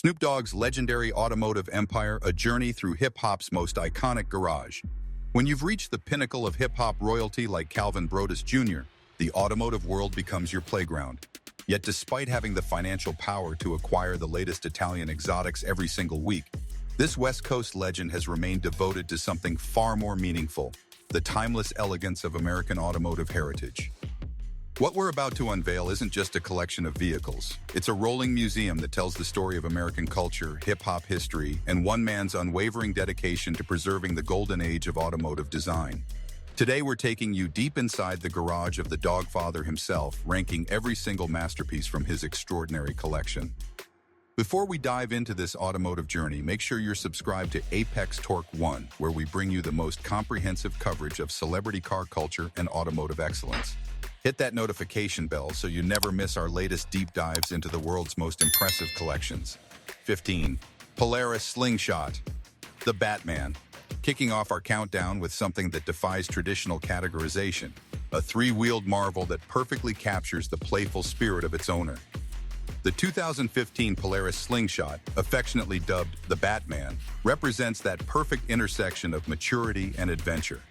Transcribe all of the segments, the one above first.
Snoop Dogg's legendary automotive empire, a journey through hip-hop's most iconic garage. When you've reached the pinnacle of hip-hop royalty like Calvin Broadus Jr., the automotive world becomes your playground. Yet despite having the financial power to acquire the latest Italian exotics every single week, this West Coast legend has remained devoted to something far more meaningful, the timeless elegance of American automotive heritage. What we're about to unveil isn't just a collection of vehicles. It's a rolling museum that tells the story of American culture, hip-hop history, and one man's unwavering dedication to preserving the golden age of automotive design. Today, we're taking you deep inside the garage of the Dogfather himself, ranking every single masterpiece from his extraordinary collection. Before we dive into this automotive journey, make sure you're subscribed to Apex Torque 1, where we bring you the most comprehensive coverage of celebrity car culture and automotive excellence. Hit that notification bell so you never miss our latest deep dives into the world's most impressive collections. 15. Polaris Slingshot. The Batman. Kicking off our countdown with something that defies traditional categorization, a three-wheeled marvel that perfectly captures the playful spirit of its owner. The 2015 Polaris Slingshot, affectionately dubbed the Batman, represents that perfect intersection of maturity and adventure.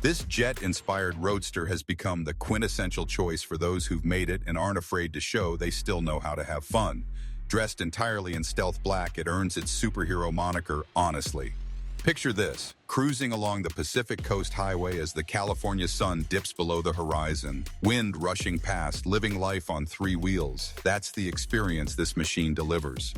This jet-inspired roadster has become the quintessential choice for those who've made it and aren't afraid to show they still know how to have fun. Dressed entirely in stealth black, it earns its superhero moniker, honestly. Picture this, cruising along the Pacific Coast Highway as the California sun dips below the horizon, wind rushing past, living life on three wheels. That's the experience this machine delivers.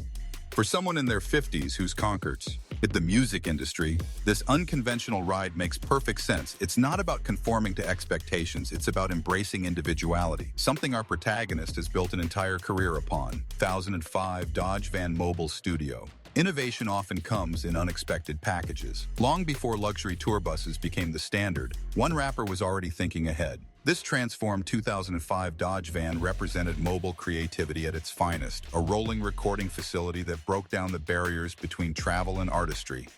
For someone in their 50s who's conquered the music industry, this unconventional ride makes perfect sense. It's not about conforming to expectations, it's about embracing individuality, something our protagonist has built an entire career upon. 2005 Dodge Van Mobile Studio. Innovation often comes in unexpected packages. Long before luxury tour buses became the standard, one rapper was already thinking ahead. This transformed 2005 Dodge van represented mobile creativity at its finest, a rolling recording facility that broke down the barriers between travel and artistry.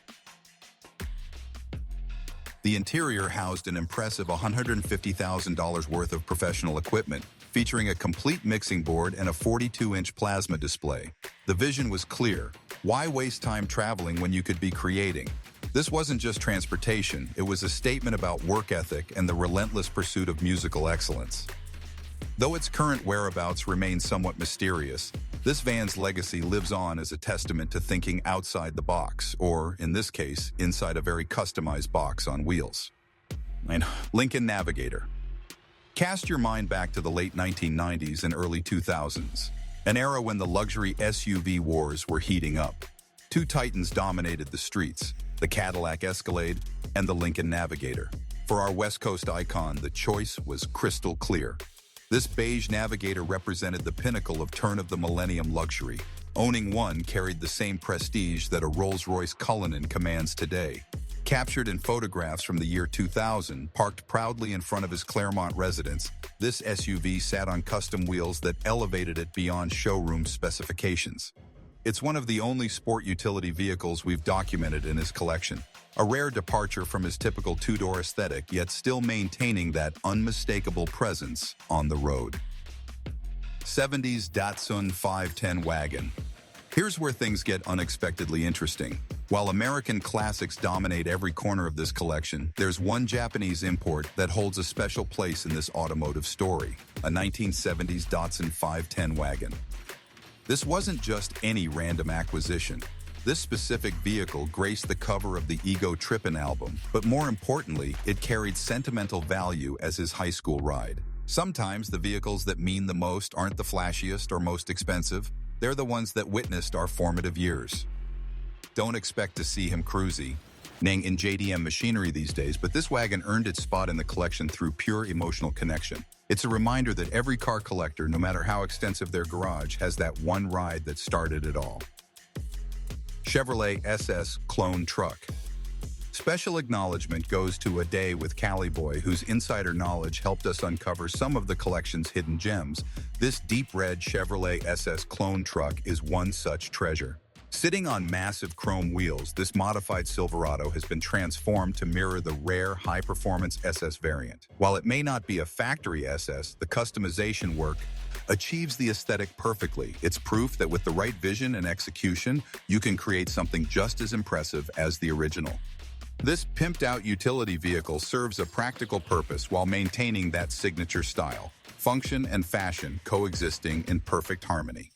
The interior housed an impressive $150,000 worth of professional equipment, featuring a complete mixing board and a 42-inch plasma display. The vision was clear. Why waste time traveling when you could be creating? This wasn't just transportation, it was a statement about work ethic and the relentless pursuit of musical excellence. Though its current whereabouts remain somewhat mysterious, this van's legacy lives on as a testament to thinking outside the box, or, in this case, inside a very customized box on wheels. And Lincoln Navigator. Cast your mind back to the late 1990s and early 2000s, an era when the luxury SUV wars were heating up. Two titans dominated the streets, the Cadillac Escalade and the Lincoln Navigator. For our West Coast icon, the choice was crystal clear. This beige Navigator represented the pinnacle of turn-of-the-millennium luxury. Owning one carried the same prestige that a Rolls-Royce Cullinan commands today. Captured in photographs from the year 2000, parked proudly in front of his Claremont residence, this SUV sat on custom wheels that elevated it beyond showroom specifications. It's one of the only sport utility vehicles we've documented in his collection, a rare departure from his typical two-door aesthetic, yet still maintaining that unmistakable presence on the road. 70s Datsun 510 wagon. Here's where things get unexpectedly interesting. While American classics dominate every corner of this collection, there's one Japanese import that holds a special place in this automotive story, a 1970s Datsun 510 wagon. This wasn't just any random acquisition. This specific vehicle graced the cover of the Ego Trippin' album, but more importantly, it carried sentimental value as his high school ride. Sometimes the vehicles that mean the most aren't the flashiest or most expensive, they're the ones that witnessed our formative years. Don't expect to see him cruisy, in JDM machinery these days, but this wagon earned its spot in the collection through pure emotional connection. It's a reminder that every car collector, no matter how extensive their garage, has that one ride that started it all. Chevrolet SS Clone Truck. Special acknowledgement goes to A Day with Caliboy, whose insider knowledge helped us uncover some of the collection's hidden gems. This deep red Chevrolet SS Clone Truck is one such treasure. Sitting on massive chrome wheels, this modified Silverado has been transformed to mirror the rare high-performance SS variant. While it may not be a factory SS, the customization work achieves the aesthetic perfectly. It's proof that with the right vision and execution, you can create something just as impressive as the original. This pimped-out utility vehicle serves a practical purpose while maintaining that signature style, function and fashion coexisting in perfect harmony.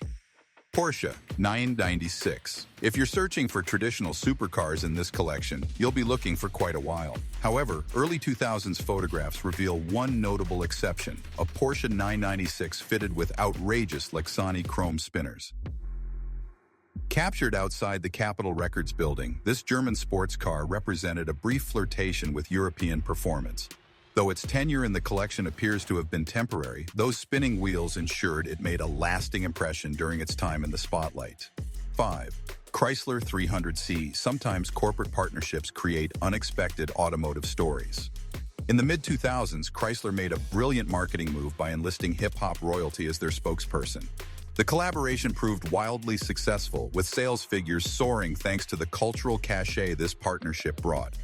Porsche 996. If you're searching for traditional supercars in this collection, you'll be looking for quite a while. However, early 2000s photographs reveal one notable exception, a Porsche 996 fitted with outrageous Lexani chrome spinners. Captured outside the Capitol Records building, this German sports car represented a brief flirtation with European performance. Though its tenure in the collection appears to have been temporary, those spinning wheels ensured it made a lasting impression during its time in the spotlight. 5. Chrysler 300C. Sometimes corporate partnerships create unexpected automotive stories. In the mid-2000s, Chrysler made a brilliant marketing move by enlisting hip-hop royalty as their spokesperson. The collaboration proved wildly successful, with sales figures soaring thanks to the cultural cachet this partnership brought.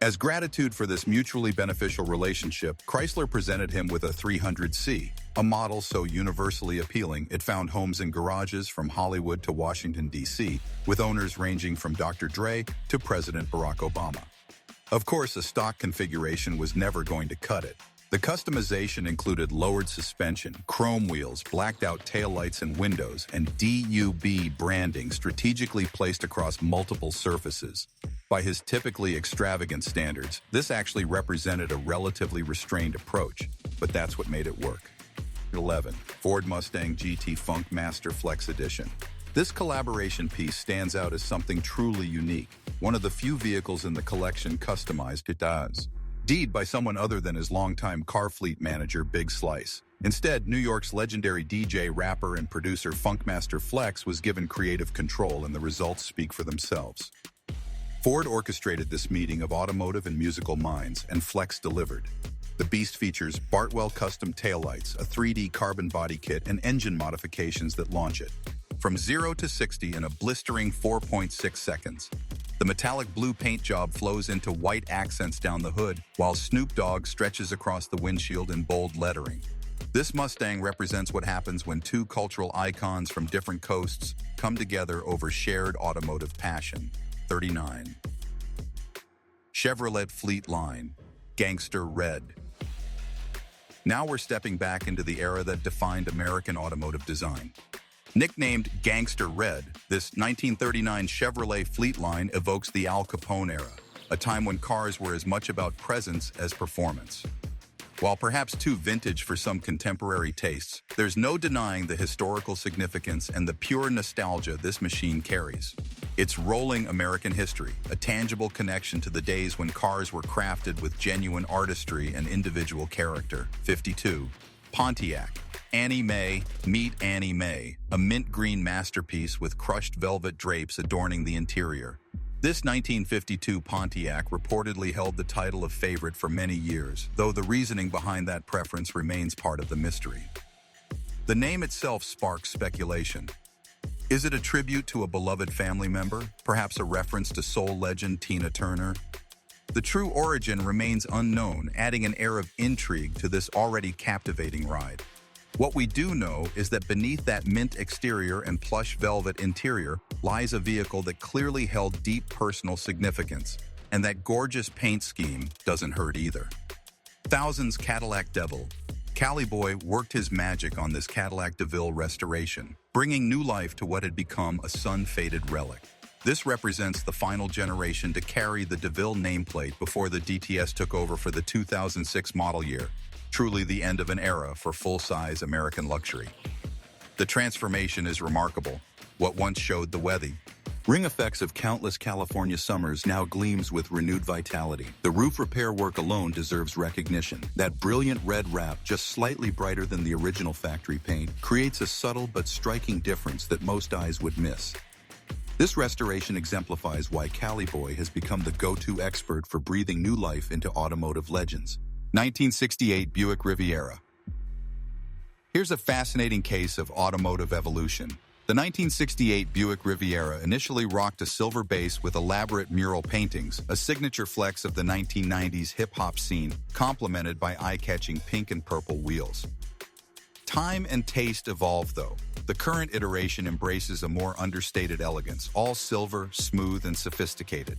As gratitude for this mutually beneficial relationship, Chrysler presented him with a 300C, a model so universally appealing it found homes in garages from Hollywood to Washington, D.C., with owners ranging from Dr. Dre to President Barack Obama. Of course, a stock configuration was never going to cut it. The customization included lowered suspension, chrome wheels, blacked-out taillights and windows, and DUB branding strategically placed across multiple surfaces. By his typically extravagant standards, this actually represented a relatively restrained approach, but that's what made it work. 11. Ford Mustang GT Funk Master Flex Edition. This collaboration piece stands out as something truly unique, one of the few vehicles in the collection customized it does. Deed by someone other than his longtime car fleet manager, Big Slice. Instead, New York's legendary DJ, rapper, and producer Funkmaster Flex was given creative control, and the results speak for themselves. Ford orchestrated this meeting of automotive and musical minds, and Flex delivered. The Beast features Bartwell custom taillights, a 3D carbon body kit, and engine modifications that launch it from 0 to 60 in a blistering 4.6 seconds. The metallic blue paint job flows into white accents down the hood, while Snoop Dogg stretches across the windshield in bold lettering. This Mustang represents what happens when two cultural icons from different coasts come together over shared automotive passion. 39. Chevrolet Fleet Line, Gangster Red. Now we're stepping back into the era that defined American automotive design. Nicknamed Gangster Red, this 1939 Chevrolet Fleet Line evokes the Al Capone era, a time when cars were as much about presence as performance. While perhaps too vintage for some contemporary tastes, there's no denying the historical significance and the pure nostalgia this machine carries. It's rolling American history, a tangible connection to the days when cars were crafted with genuine artistry and individual character. 52. Pontiac. Annie Mae, meet Annie Mae, a mint green masterpiece with crushed velvet drapes adorning the interior. This 1952 Pontiac reportedly held the title of favorite for many years, though the reasoning behind that preference remains part of the mystery. The name itself sparks speculation. Is it a tribute to a beloved family member, perhaps a reference to soul legend Tina Turner? The true origin remains unknown, adding an air of intrigue to this already captivating ride. What we do know is that beneath that mint exterior and plush velvet interior lies a vehicle that clearly held deep personal significance, and that gorgeous paint scheme doesn't hurt either. Thousands Cadillac Devil. Caliboy worked his magic on this Cadillac DeVille restoration, bringing new life to what had become a sun-faded relic. This represents the final generation to carry the DeVille nameplate before the DTS took over for the 2006 model year. Truly the end of an era for full-size American luxury. The transformation is remarkable. What once showed the weather. Ring effects of countless California summers now gleams with renewed vitality. The roof repair work alone deserves recognition. That brilliant red wrap, just slightly brighter than the original factory paint, creates a subtle but striking difference that most eyes would miss. This restoration exemplifies why Caliboy has become the go-to expert for breathing new life into automotive legends. 1968 Buick Riviera. Here's a fascinating case of automotive evolution. The 1968 Buick Riviera initially rocked a silver base with elaborate mural paintings, a signature flex of the 1990s hip-hop scene, complemented by eye-catching pink and purple wheels. Time and taste evolve, though. The current iteration embraces a more understated elegance, all silver, smooth, and sophisticated.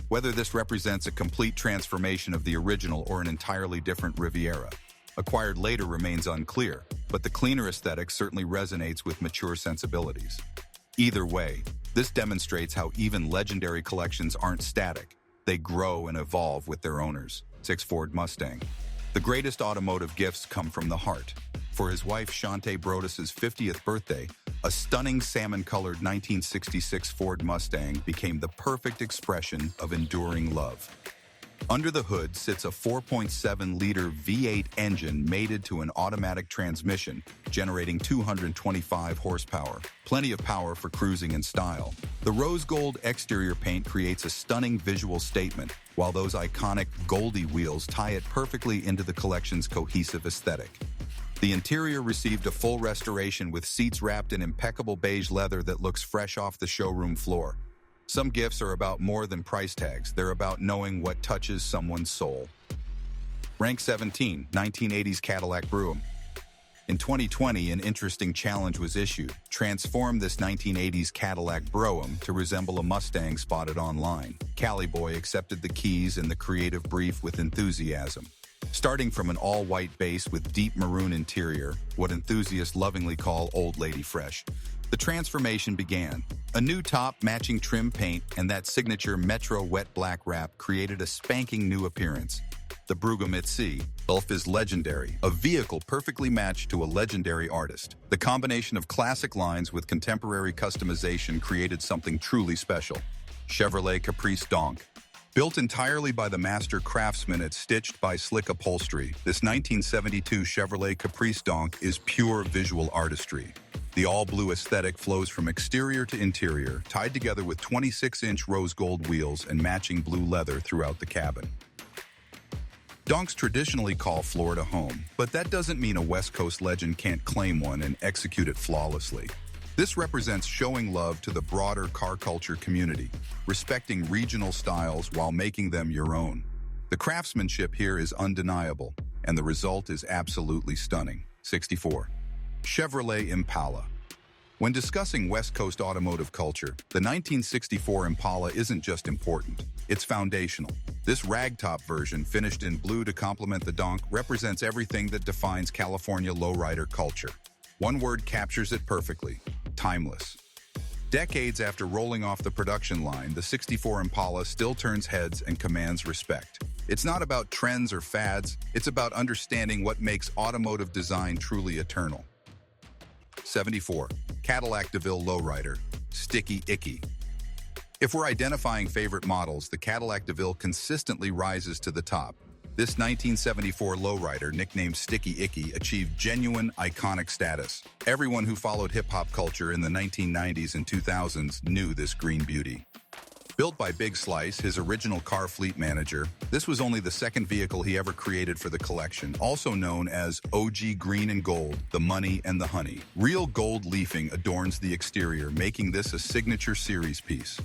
Whether this represents a complete transformation of the original or an entirely different Riviera, acquired later remains unclear, but the cleaner aesthetic certainly resonates with mature sensibilities. Either way, this demonstrates how even legendary collections aren't static. They grow and evolve with their owners. 6 Ford Mustang. The greatest automotive gifts come from the heart. For his wife Shante Broadus's 50th birthday, a stunning salmon-colored 1966 Ford Mustang became the perfect expression of enduring love. Under the hood sits a 4.7-liter V8 engine mated to an automatic transmission, generating 225 horsepower. Plenty of power for cruising and style. The rose gold exterior paint creates a stunning visual statement, while those iconic Goldie wheels tie it perfectly into the collection's cohesive aesthetic. The interior received a full restoration with seats wrapped in impeccable beige leather that looks fresh off the showroom floor. Some gifts are about more than price tags. They're about knowing what touches someone's soul. Rank 17, 1980s Cadillac Brougham. In 2020, an interesting challenge was issued. Transform this 1980s Cadillac Brougham to resemble a Mustang spotted online. Caliboy accepted the keys and the creative brief with enthusiasm. Starting from an all-white base with deep maroon interior, what enthusiasts lovingly call old lady fresh, the transformation began. A new top, matching trim paint, and that signature Metro wet black wrap created a spanking new appearance. The Brougham itself is legendary, a vehicle perfectly matched to a legendary artist. The combination of classic lines with contemporary customization created something truly special. Chevrolet Caprice Donk. Built entirely by the master craftsman at Stitched by Slick Upholstery, this 1972 Chevrolet Caprice Donk is pure visual artistry. The all-blue aesthetic flows from exterior to interior, tied together with 26-inch rose gold wheels and matching blue leather throughout the cabin. Donks traditionally call Florida home, but that doesn't mean a West Coast legend can't claim one and execute it flawlessly. This represents showing love to the broader car culture community, respecting regional styles while making them your own. The craftsmanship here is undeniable, and the result is absolutely stunning. 64. Chevrolet Impala. When discussing West Coast automotive culture, the 1964 Impala isn't just important, it's foundational. This ragtop version, finished in blue to complement the donk, represents everything that defines California lowrider culture. One word captures it perfectly: timeless. Decades after rolling off the production line, the 64 Impala still turns heads and commands respect. It's not about trends or fads, it's about understanding what makes automotive design truly eternal. 74. Cadillac DeVille Lowrider. Sticky Icky. If we're identifying favorite models, the Cadillac DeVille consistently rises to the top. This 1974 lowrider, nicknamed Sticky Icky, achieved genuine, iconic status. Everyone who followed hip-hop culture in the 1990s and 2000s knew this green beauty. Built by Big Slice, his original car fleet manager, this was only the second vehicle he ever created for the collection, also known as OG Green and Gold, the Money and the Honey. Real gold leafing adorns the exterior, making this a signature series piece.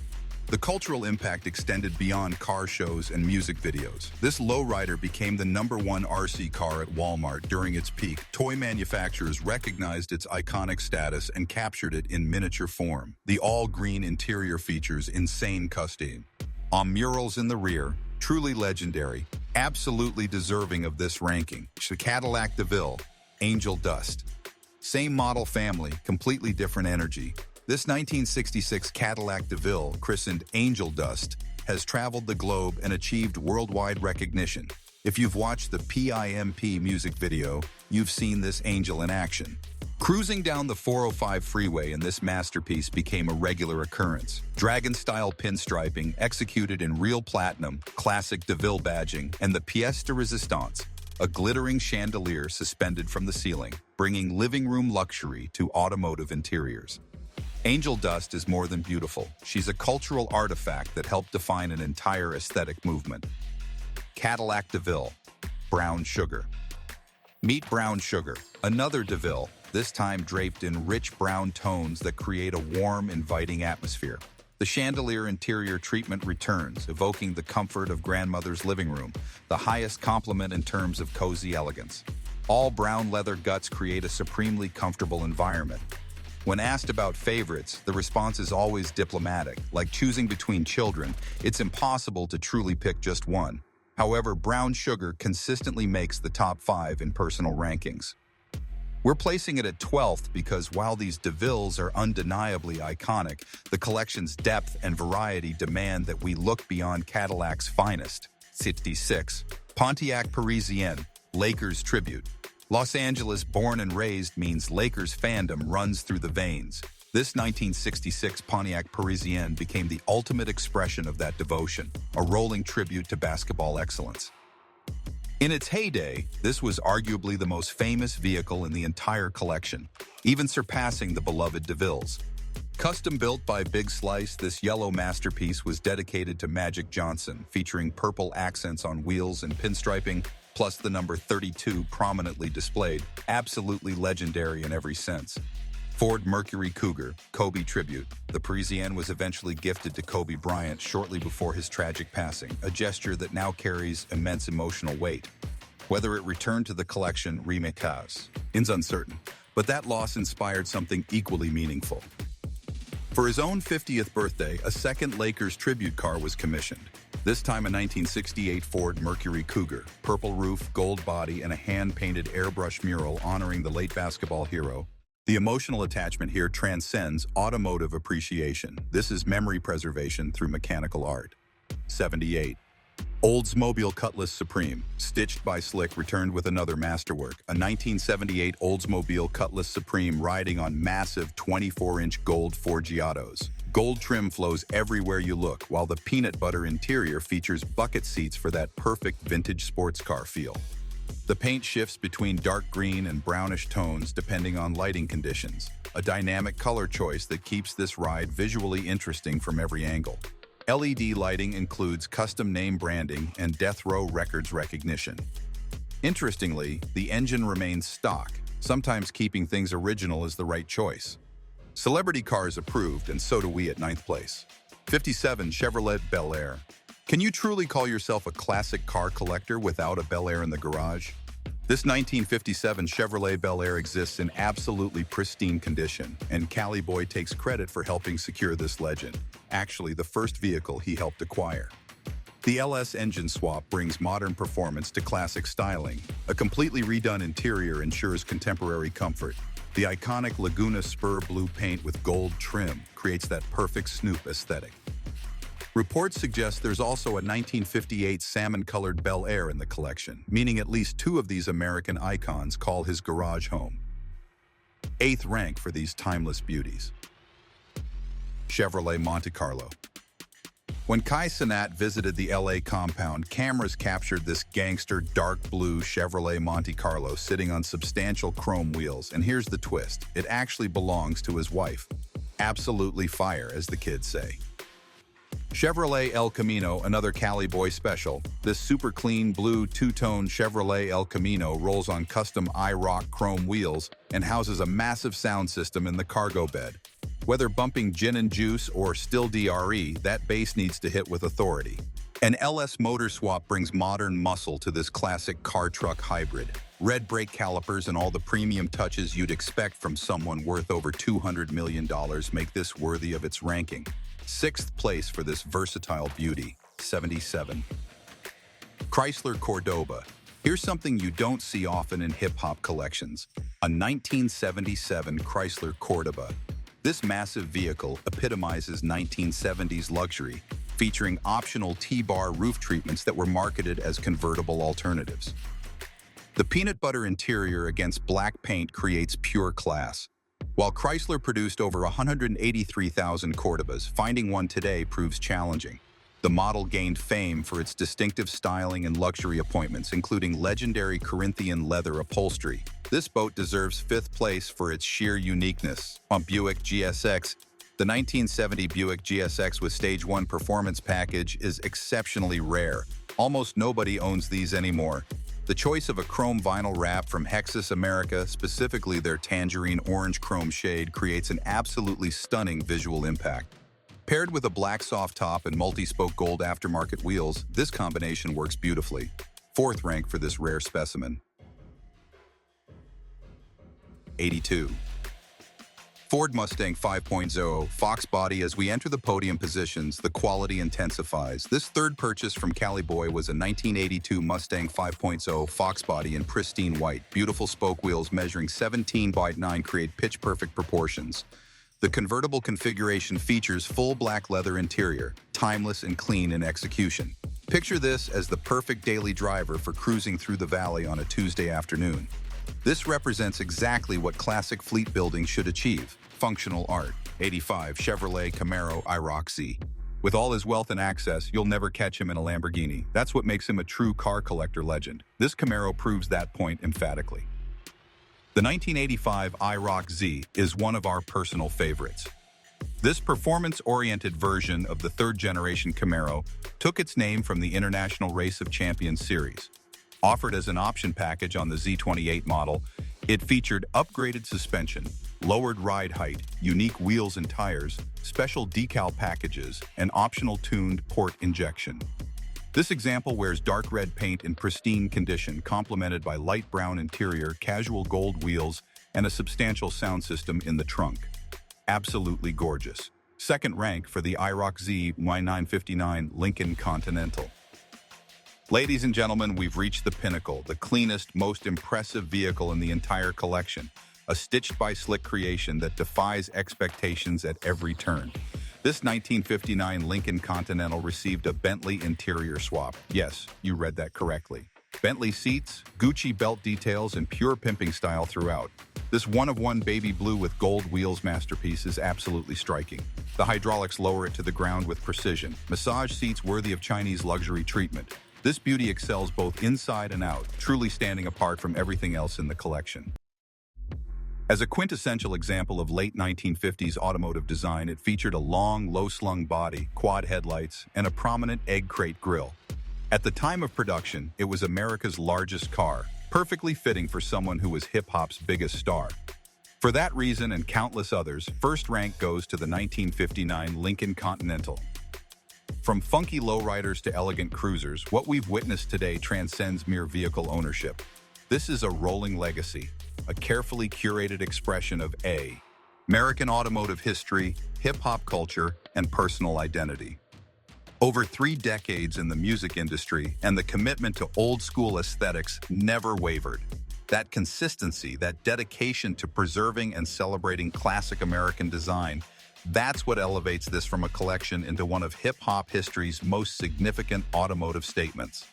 The cultural impact extended beyond car shows and music videos. This lowrider became the #1 RC car at Walmart during its peak. Toy manufacturers recognized its iconic status and captured it in miniature form. The all-green interior features insane custom. On murals in the rear, truly legendary, absolutely deserving of this ranking. The Cadillac DeVille, Angel Dust. Same model family, completely different energy. This 1966 Cadillac DeVille, christened Angel Dust, has traveled the globe and achieved worldwide recognition. If you've watched the PIMP music video, you've seen this angel in action. Cruising down the 405 freeway in this masterpiece became a regular occurrence. Dragon-style pinstriping executed in real platinum, classic DeVille badging, and the pièce de résistance, a glittering chandelier suspended from the ceiling, bringing living room luxury to automotive interiors. Angel Dust is more than beautiful. She's a cultural artifact that helped define an entire aesthetic movement. Cadillac DeVille, Brown Sugar. Meet Brown Sugar, another DeVille, this time draped in rich brown tones that create a warm, inviting atmosphere. The chandelier interior treatment returns, evoking the comfort of grandmother's living room, the highest compliment in terms of cozy elegance. All brown leather guts create a supremely comfortable environment. When asked about favorites, the response is always diplomatic. Like choosing between children, it's impossible to truly pick just one. However, brown sugar consistently makes the top 5 in personal rankings. We're placing it at 12th because while these DeVilles are undeniably iconic, the collection's depth and variety demand that we look beyond Cadillac's finest. 66. Pontiac Parisienne, Lakers tribute. Los Angeles born and raised means Lakers fandom runs through the veins. This 1966 Pontiac Parisienne became the ultimate expression of that devotion, a rolling tribute to basketball excellence. In its heyday, this was arguably the most famous vehicle in the entire collection, even surpassing the beloved DeVilles. Custom-built by Big Slice, this yellow masterpiece was dedicated to Magic Johnson, featuring purple accents on wheels and pinstriping, plus the number 32 prominently displayed, absolutely legendary in every sense. Ford Mercury Cougar, Kobe tribute. The Parisienne was eventually gifted to Kobe Bryant shortly before his tragic passing, a gesture that now carries immense emotional weight. Whether it returned to the collection remix is uncertain, but that loss inspired something equally meaningful. For his own 50th birthday, a second Lakers tribute car was commissioned. This time a 1968 Ford Mercury Cougar, purple roof, gold body, and a hand-painted airbrush mural honoring the late basketball hero. The emotional attachment here transcends automotive appreciation. This is memory preservation through mechanical art. 78. Oldsmobile Cutlass Supreme, stitched by Slick, returned with another masterwork. A 1978 Oldsmobile Cutlass Supreme riding on massive 24-inch gold Forgiatos. Gold trim flows everywhere you look, while the peanut butter interior features bucket seats for that perfect vintage sports car feel. The paint shifts between dark green and brownish tones depending on lighting conditions, a dynamic color choice that keeps this ride visually interesting from every angle. LED lighting includes custom name branding and Death Row Records recognition. Interestingly, the engine remains stock, sometimes keeping things original is the right choice. Celebrity cars approved, and so do we at 9th place. 57 Chevrolet Bel Air. Can you truly call yourself a classic car collector without a Bel Air in the garage? This 1957 Chevrolet Bel Air exists in absolutely pristine condition, and Caliboy takes credit for helping secure this legend, actually the first vehicle he helped acquire. The LS engine swap brings modern performance to classic styling. A completely redone interior ensures contemporary comfort. The iconic Laguna Spur blue paint with gold trim creates that perfect Snoop aesthetic. Reports suggest there's also a 1958 salmon-colored Bel Air in the collection, meaning at least 2 of these American icons call his garage home. 8th rank for these timeless beauties. Chevrolet Monte Carlo. When Kai Cenat visited the LA compound, cameras captured this gangster dark blue Chevrolet Monte Carlo sitting on substantial chrome wheels, and here's the twist, it actually belongs to his wife. Absolutely fire, as the kids say. Chevrolet El Camino, another Caliboy special. This super clean blue two-tone Chevrolet El Camino rolls on custom IROC chrome wheels and houses a massive sound system in the cargo bed. Whether bumping gin and juice or still DRE, that bass needs to hit with authority. An LS motor swap brings modern muscle to this classic car-truck hybrid. Red brake calipers and all the premium touches you'd expect from someone worth over $200 million make this worthy of its ranking. 6th place for this versatile beauty, 77. Chrysler Cordoba. Here's something you don't see often in hip-hop collections. A 1977 Chrysler Cordoba. This massive vehicle epitomizes 1970s luxury, featuring optional T-bar roof treatments that were marketed as convertible alternatives. The peanut butter interior against black paint creates pure class. While Chrysler produced over 183,000 Cordobas, finding one today proves challenging. The model gained fame for its distinctive styling and luxury appointments, including legendary Corinthian leather upholstery. This boat deserves 5th place for its sheer uniqueness. On Buick GSX, the 1970 Buick GSX with Stage 1 performance package is exceptionally rare. Almost nobody owns these anymore. The choice of a chrome vinyl wrap from Hexus America, specifically their tangerine orange chrome shade, creates an absolutely stunning visual impact. Paired with a black soft top and multi-spoke gold aftermarket wheels, this combination works beautifully. 4th rank for this rare specimen. 82. Ford Mustang 5.0 Fox body. As we enter the podium positions, the quality intensifies. This third purchase from Caliboy was a 1982 Mustang 5.0 Fox body in pristine white. Beautiful spoke wheels measuring 17 by 9 create pitch-perfect proportions. The convertible configuration features full black leather interior, timeless and clean in execution. Picture this as the perfect daily driver for cruising through the valley on a Tuesday afternoon. This represents exactly what classic fleet building should achieve: functional art. 85 Chevrolet Camaro IROC Z. With all his wealth and access, you'll never catch him in a Lamborghini. That's what makes him a true car collector legend. This Camaro proves that point emphatically. The 1985 IROC Z is one of our personal favorites. This performance-oriented version of the third-generation Camaro took its name from the International Race of Champions series. Offered as an option package on the Z28 model, it featured upgraded suspension, lowered ride height, unique wheels and tires, special decal packages, and optional tuned port injection. This example wears dark red paint in pristine condition, complemented by light brown interior, casual gold wheels, and a substantial sound system in the trunk. Absolutely gorgeous. Second rank for the IROC Z Y959 Lincoln Continental. Ladies and gentlemen, we've reached the pinnacle, the cleanest, most impressive vehicle in the entire collection. A stitched-by-slick creation that defies expectations at every turn. This 1959 Lincoln Continental received a Bentley interior swap. Yes, you read that correctly. Bentley seats, Gucci belt details, and pure pimping style throughout. This one-of-one baby blue with gold wheels masterpiece is absolutely striking. The hydraulics lower it to the ground with precision. Massage seats worthy of Chinese luxury treatment. This beauty excels both inside and out, truly standing apart from everything else in the collection. As a quintessential example of late 1950s automotive design, it featured a long, low-slung body, quad headlights, and a prominent egg crate grille. At the time of production, it was America's largest car, perfectly fitting for someone who was hip-hop's biggest star. For that reason and countless others, first rank goes to the 1959 Lincoln Continental. From funky lowriders to elegant cruisers, what we've witnessed today transcends mere vehicle ownership. This is a rolling legacy, a carefully curated expression of American automotive history, hip-hop culture, and personal identity. Over 3 decades in the music industry, and the commitment to old-school aesthetics never wavered. That consistency, that dedication to preserving and celebrating classic American design, that's what elevates this from a collection into one of hip-hop history's most significant automotive statements.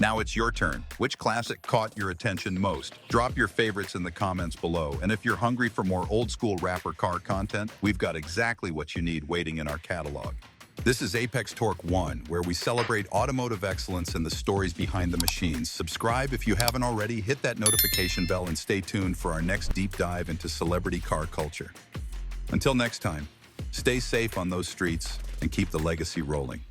Now it's your turn. Which classic caught your attention most? Drop your favorites in the comments below, and if you're hungry for more old-school rapper car content, we've got exactly what you need waiting in our catalog. This is Apex Torque 1, where we celebrate automotive excellence and the stories behind the machines. Subscribe if you haven't already, hit that notification bell, and stay tuned for our next deep dive into celebrity car culture. Until next time, stay safe on those streets and keep the legacy rolling.